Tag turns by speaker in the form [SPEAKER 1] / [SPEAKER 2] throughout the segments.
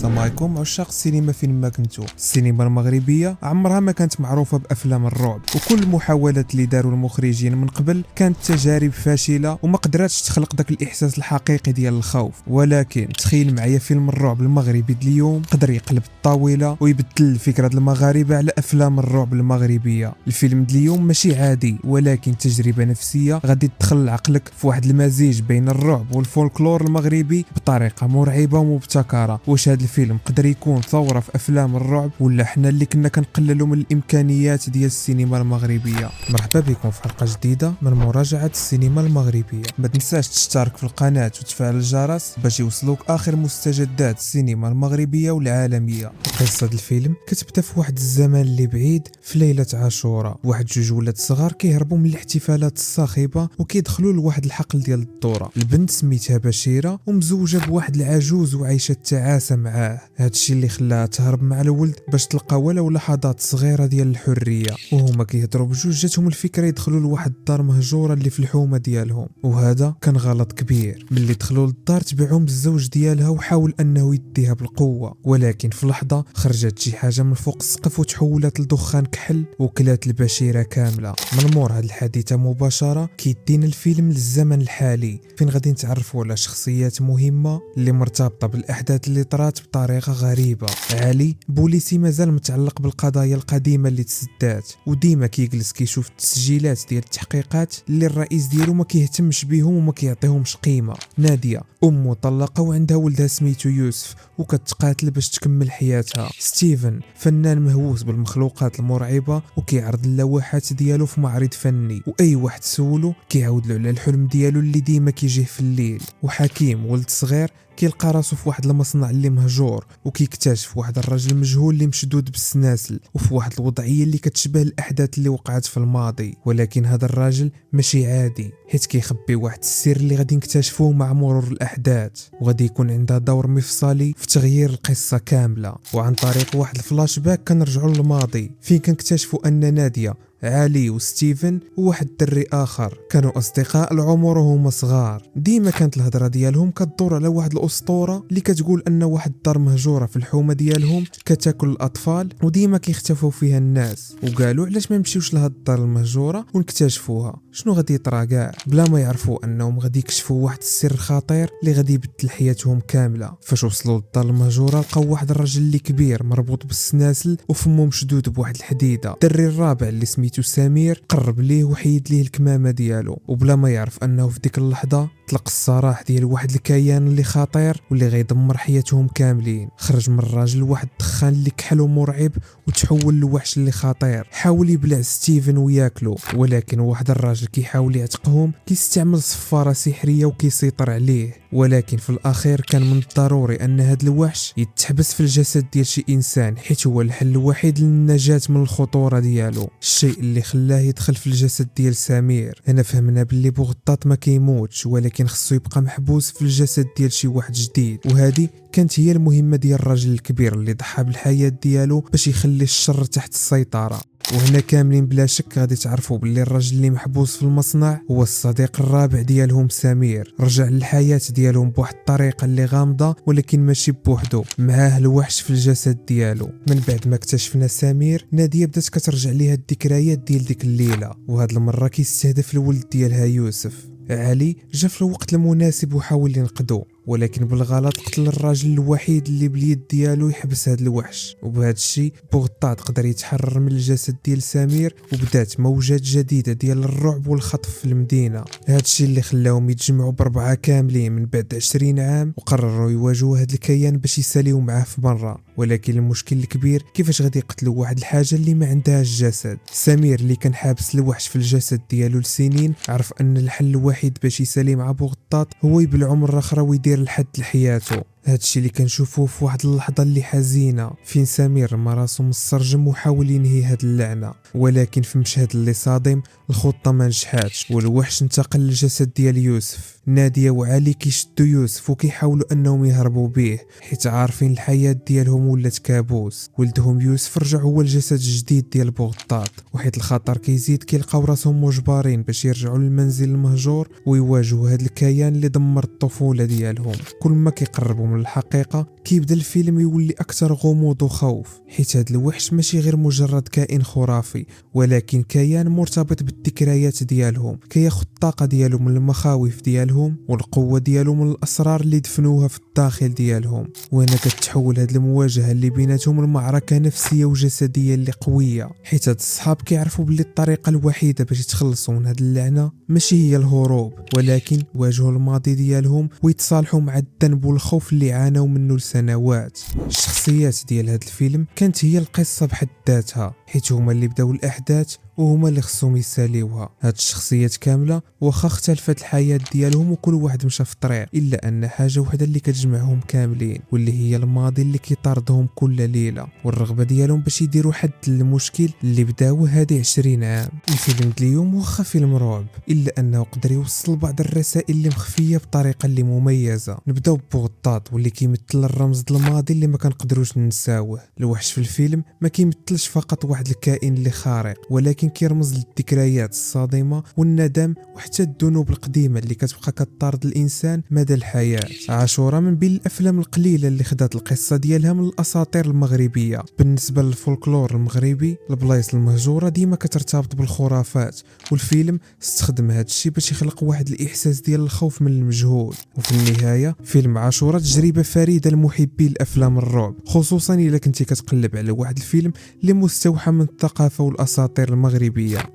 [SPEAKER 1] السلام عليكم عشاق السينما فين ما كنتو. السينما المغربيه عمرها ما كانت معروفه بافلام الرعب، وكل المحاولات اللي داروا المخرجين من قبل كانت تجارب فاشله وما قدراتش تخلق داك الاحساس الحقيقي ديال الخوف. ولكن تخيل معايا فيلم الرعب المغربي ديال اليوم قدر يقلب الطاوله ويبدل الفكره ديال المغاربه على افلام الرعب المغربيه. الفيلم ديال اليوم ماشي عادي، ولكن تجربه نفسيه غادي تدخل عقلك في واحد المزيج بين الرعب والفولكلور المغربي بطريقه مرعبه ومبتكره. واش هذا الفيلم قدر يكون ثوره في افلام الرعب، ولا حنا اللي كنا كنقللوا من الامكانيات ديال السينما المغربيه؟ مرحبا بكم في حلقه جديده من مراجعه السينما المغربيه. ما تنساش تشترك في القناه وتفعل الجرس باش يوصلوك اخر مستجدات السينما المغربيه والعالميه. قصه الفيلم كتبدا في واحد الزمان اللي بعيد، في ليله عاشوراء واحد جوج ولاد صغار كيهربوا من الاحتفالات الصاخبه وكيدخلوا لواحد الحقل ديال الدوره. البنت سميتها بشيره ومزوجه بواحد العجوز وعايشه التعاسه معاه. هادشي اللي خلاها تهرب مع الولد باش تلقى ولو لحظات صغيره ديال الحريه. وهما كيهضروا بجوج جاتهم الفكره يدخلوا لواحد الدار مهجوره اللي في الحومه ديالهم، وهذا كان غلط كبير. ملي دخلوا للدار تبعهم الزوج ديالها وحاول انه يديها بالقوه، ولكن في لحظه خرجت شي حاجه من فوق السقف وتحولت لدخان كحل وكلات البشيره كامله. من مور هاد الحادثه مباشره كيدينا الفيلم للزمن الحالي، فين غادي نتعرفوا على شخصيات مهمه اللي مرتبطه بالاحداث اللي طرات بطريقه غريبه. علي بوليسي مازال متعلق بالقضايا القديمه اللي تسدات، وديما كيجلس كيشوف التسجيلات ديال التحقيقات اللي الرئيس ديالو ما كيهتمش بيهم وما كيعطيهمش قيمه. ناديه ام مطلقه وعندها ولدها سميتو يوسف وكتقاتل باش تكمل حياتها. ستيفن فنان مهووس بالمخلوقات المرعبه وكيعرض اللوحات ديالو في معرض فني، واي واحد سولو كيعاود له على الحلم ديالو اللي ديما كيجيه في الليل. وحكيم ولد صغير كيلقى راسو في واحد المصنع اللي مهجور وكيكتشف واحد الرجل مجهول اللي مشدود بالسناسل وفي واحد الوضعيه اللي كتشبه الاحداث اللي وقعت في الماضي. ولكن هذا الراجل ماشي عادي، حيت كيخبي واحد السر اللي غادي نكتشفوه مع مرور الاحداث، وغادي يكون عندها دور مفصلي في تغيير القصه كامله. وعن طريق واحد الفلاش باك كنرجعوا للماضي فين كنكتشفوا ان ناديه، علي وستيفن وواحد الدري اخر كانوا اصدقاء العمر وهما صغار. ديما كانت الهضره ديالهم كتدور على واحد الاسطوره اللي كتقول ان واحد الدار مهجوره في الحومه ديالهم كتاكل الاطفال وديما كيختفوا فيها الناس. وقالوا علاش ما نمشيوش لهاد الدار المهجوره ونكتشفوها، شنو غادي يطرا كاع، بلا ما يعرفوا انهم غادي يكشفوا واحد السر خطير اللي غادي يبدل حياتهم كامله. فاش وصلوا للدار المهجوره لقاو واحد الرجل اللي كبير مربوط بالسناسل وفمه مشدود بواحد الحديده. الدري الرابع اللي سميتو سمير قرب ليه وحيد ليه الكمامه ديالو، وبلا ما يعرف انه في ديك اللحظه طلق الصراح ديال واحد الكيان اللي خطير واللي غيدمر حياتهم كاملين. خرج من الراجل واحد الدخان اللي كحل ومرعب وتحول لوحش اللي خطير. حاول يبلع ستيفن وياكلو، ولكن واحد الراجل كيحاول يعتقهم كيستعمل صفاره سحريه وكيسيطر عليه. ولكن في الاخير كان من الضروري ان هذا الوحش يتحبس في الجسد ديال شي انسان، حيت هو الحل الوحيد للنجاه من الخطوره ديالو، الشيء اللي خلاه يدخل في الجسد ديال سمير. هنا فهمنا باللي بوغطاط ما كيموتش، ولكن خصو يبقى محبوس في الجسد ديال شي واحد جديد. وهذه كانت هي المهمه ديال الرجل الكبير اللي ضحى بالحياه ديالو باش يخلي الشر تحت السيطره. وهنا كاملين بلا شك غادي تعرفوا باللي الرجل اللي محبوس في المصنع هو الصديق الرابع ديالهم سمير. رجع للحياة ديالهم بواحد الطريقة اللي غامضة، ولكن ماشي بوحدو، معاه الوحش في الجسد ديالو. من بعد ما اكتشفنا سمير، نادية بدات كترجع ليها الذكريات ديال ديك الليلة، وهاد المرة كيستهدف الولد ديالها يوسف. علي جا في الوقت المناسب وحاول ينقذو، ولكن بالغلط قتل الراجل الوحيد اللي باليد ديالو يحبس هاد الوحش. وبهذا الشيء بوغطاط قدر يتحرر من الجسد ديال سمير، وبدات موجات جديده ديال الرعب والخطف في المدينه. هذا الشيء اللي خلاهم يتجمعوا بربعه كاملين من بعد 20 عام وقرروا يواجهوا هاد الكيان باش يساليو معاه في مره. ولكن المشكل الكبير كيفاش غادي يقتلوا واحد الحاجه اللي ما عندهاش جسد. سمير اللي كان حابس الوحش في الجسد ديالو لسنين عرف ان الحل الوحيد باش يسالي مع بوغطاط هو يبلعو مره اخرى ويدير الحد لحياته. هادشي اللي كنشوفوه في واحد اللحظه اللي حزينه فين سمير رمى راسو مسترجم وحاول ينهي هاد اللعنه. ولكن في مشهد اللي صادم الخطه ما نجحاتش والوحش انتقل للجسد ديال يوسف. ناديه وعلي كيشدوا يوسف وكيحاولوا انهم يهربوا به، حيت عارفين الحياه ديالهم ولات كابوس. ولدهم يوسف رجع هو الجسد الجديد ديال بوغطاط، وحيت الخطر كيزيد كيلقاو راسهم مجبرين باش يرجعوا للمنزل المهجور ويواجهوا هاد الكيان اللي دمر الطفوله ديالهم. كل ما كيقربوا من الحقيقه كيبدا الفيلم يولي اكثر غموض وخوف، حيت هاد الوحش ماشي غير مجرد كائن خرافي، ولكن كيان مرتبط بالذكريات ديالهم، كياخد الطاقه ديالو من المخاوف ديالهم والقوه ديالو من الاسرار اللي دفنوها في الداخل ديالهم. وهنا كتحول هاد المواجهه اللي بيناتهم لمعركه نفسيه وجسديه اللي قويه، حيت هاد الصحاب كيعرفوا باللي الطريقه الوحيده باش يتخلصوا من هاد اللعنه ماشي هي الهروب، ولكن يواجهوا الماضي ديالهم ويتصالحوا مع الذنب والخوف اللي عانوا منه لسنوات. الشخصيات ديال هاد الفيلم كانت هي القصه بحد ذاتها، حيت هما اللي بداو الاحداث وهما اللي خصهم يساليوها. هاد الشخصيات كامله واخا اختلفت الحياه ديالهم وكل واحد مشى في طريق، الا ان حاجه وحده اللي كتجمعهم كاملين، واللي هي الماضي اللي كيطاردهم كل ليله، والرغبه ديالهم باش يديروا حد للمشكل اللي بداوه هادي 20 عام. الفيلم اليوم واخا فيلم رعب، الا انه قدر يوصل بعض الرسائل اللي مخفيه بطريقه اللي مميزه. نبداو ببوغطاط واللي كيمثل الرمز الماضي اللي ما كنقدروش ننساوه. الوحش في الفيلم ما كيمثلش فقط واحد الكائن اللي خارق، ولكن كيرمز للذكريات الصادمه والندم وحتى الذنوب القديمه اللي كتبقى كطارد الانسان مدى الحياه. عاشوره من بين الافلام القليله اللي خدات القصه ديالها من الاساطير المغربيه. بالنسبه للفولكلور المغربي، البلايص المهجوره ديما كترتبط بالخرافات، والفيلم استخدم هذا الشيء باش يخلق واحد الاحساس ديال الخوف من المجهول. وفي النهايه فيلم عاشوره تجربه فريده لمحبي الافلام الرعب، خصوصا الا كنتي كتقلب على واحد الفيلم اللي مستوحى من الثقافه والاساطير المغربيه.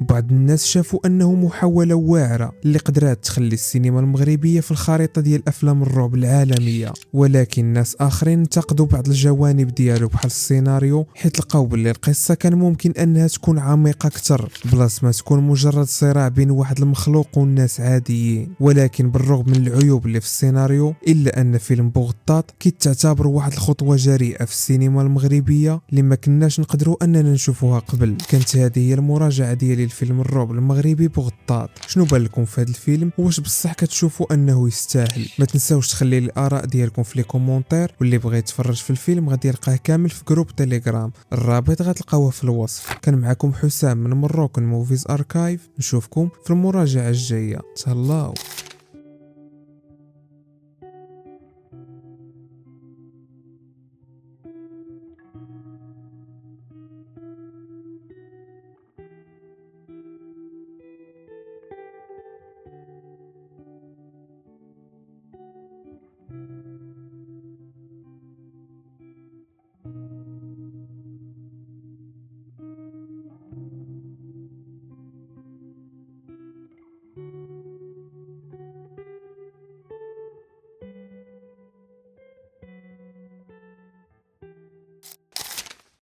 [SPEAKER 1] بعض الناس شافوا انه محاوله واعره اللي قدرات تخلي السينما المغربيه في الخريطه ديال افلام الرعب العالميه، ولكن ناس اخرين انتقدوا بعض الجوانب ديالو بحال السيناريو، حيت لقاو باللي القصه كان ممكن انها تكون عميقه اكثر بلاص ما تكون مجرد صراع بين واحد المخلوق والناس عاديين. ولكن بالرغم من العيوب اللي في السيناريو، الا ان فيلم بوغطاط كيتعتبر واحد الخطوه جريئه في السينما المغربيه اللي ما كناش نقدروا اننا نشوفوها قبل. كانت هذه هي المراجعه ديالي لفيلم الرعب المغربي بوغطاط. شنو بان لكم في هذا الفيلم؟ واش بصح كتشوفوا انه يستاهل؟ ما تنساوش تخلي لي الاراء ديالكم في لي كومونتير، واللي بغى يتفرج في الفيلم غادي يلقاه كامل في جروب تيليجرام، الرابط غتلقاوه في الوصف. كان معكم حسام من مروكن موفيز اركايف، نشوفكم في المراجعه الجايه. تهلاو.